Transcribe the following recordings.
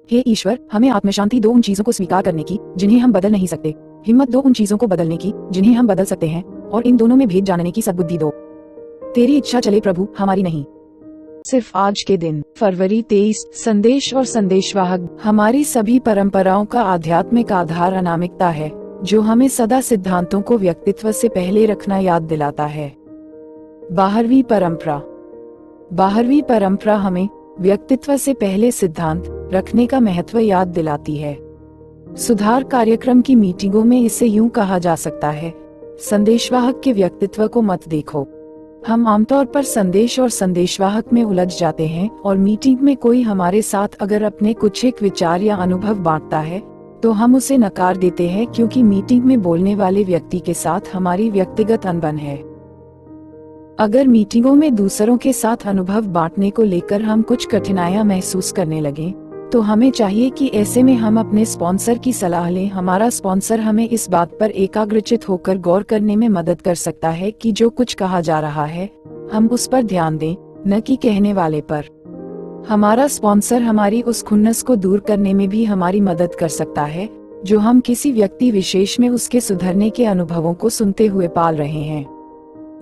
हे ईश्वर, हमें आत्मशांति दो उन चीजों को स्वीकार करने की जिन्हें हम बदल नहीं सकते, हिम्मत दो उन चीजों को बदलने की जिन्हें हम बदल सकते हैं, और इन दोनों में भेद जानने की सद्बुद्धि दो। तेरी इच्छा चले प्रभु, हमारी नहीं। सिर्फ आज के दिन फरवरी 23 संदेश और संदेशवाहक। हमारी सभी परंपराओं का आध्यात्मिक आधार अनामिकता है, जो हमें सदा सिद्धांतों को व्यक्तित्व से पहले रखना याद दिलाता है। 12वीं परंपरा। 12वीं परंपरा हमें व्यक्तित्व से पहले सिद्धांत रखने का महत्व याद दिलाती है। सुधार कार्यक्रम की मीटिंगों में इसे यूं कहा जा सकता है, संदेशवाहक के व्यक्तित्व को मत देखो। हम आमतौर पर संदेश और संदेशवाहक में उलझ जाते हैं, और मीटिंग में कोई हमारे साथ अगर अपने कुछ एक विचार या अनुभव बांटता है तो हम उसे नकार देते हैं, क्योंकि मीटिंग में बोलने वाले व्यक्ति के साथ हमारी व्यक्तिगत अनबन है। अगर मीटिंगों में दूसरों के साथ अनुभव बांटने को लेकर हम कुछ कठिनाइयां महसूस करने लगें, तो हमें चाहिए कि ऐसे में हम अपने स्पॉन्सर की सलाह लें। हमारा स्पॉन्सर हमें इस बात पर एकाग्रचित होकर गौर करने में मदद कर सकता है कि जो कुछ कहा जा रहा है हम उस पर ध्यान दें, न कि कहने वाले पर। हमारा स्पॉन्सर हमारी उस खुन्नस को दूर करने में भी हमारी मदद कर सकता है, जो हम किसी व्यक्ति विशेष में उसके सुधरने के अनुभवों को सुनते हुए पाल रहे हैं।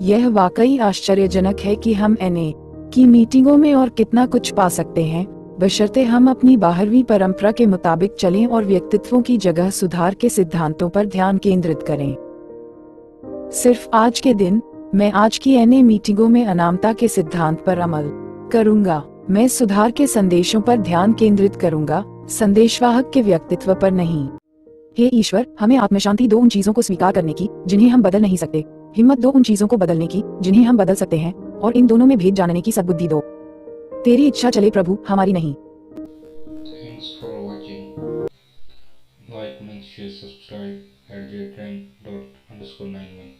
यह वाकई आश्चर्यजनक है कि हम एनए की मीटिंगों में और कितना कुछ पा सकते हैं, बशर्ते हम अपनी 12वीं परंपरा के मुताबिक चलें और व्यक्तित्वों की जगह सुधार के सिद्धांतों पर ध्यान केंद्रित करें। सिर्फ आज के दिन मैं आज की एनए मीटिंगों में अनामता के सिद्धांत पर अमल करूंगा। मैं सुधार के संदेशों पर ध्यान केंद्रित करूंगा, संदेशवाहक के व्यक्तित्व पर नहीं। हे ईश्वर, हमें आत्मशांति दो उन चीजों को स्वीकार करने की जिन्हें हम बदल नहीं सकते, हिम्मत दो उन चीजों को बदलने की जिन्हें हम बदल सकते हैं, और इन दोनों में भेद जानने की सद्बुद्धि दो। तेरी इच्छा चले प्रभु, हमारी नहीं। Thanks for watching. Like, make sure, subscribe at j train dot underscore 91.